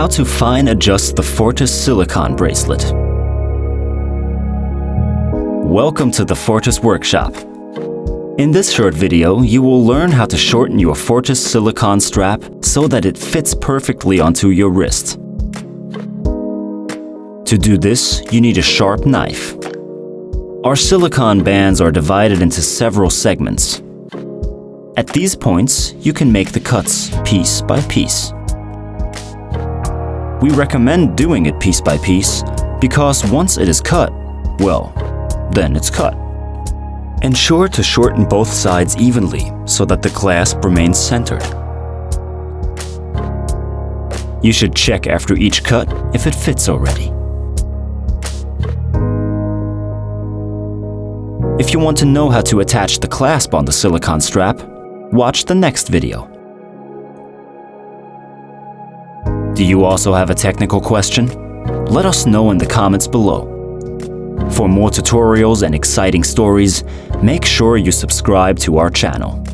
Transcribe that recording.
How to fine adjust the Fortis Silicone bracelet. Welcome to the Fortis workshop. In this short video, you will learn how to shorten your Fortis Silicone strap so that it fits perfectly onto your wrist. To do this, you need a sharp knife. Our silicone bands are divided into several segments. At these points, you can make the cuts piece by piece. We recommend doing it piece by piece because once it is cut, well, then it's cut. Ensure to shorten both sides evenly so that the clasp remains centered. You should check after each cut if it fits already. If you want to know how to attach the clasp on the silicone strap, watch the next video. Do you also have a technical question? Let us know in the comments below. For more tutorials and exciting stories, make sure you subscribe to our channel.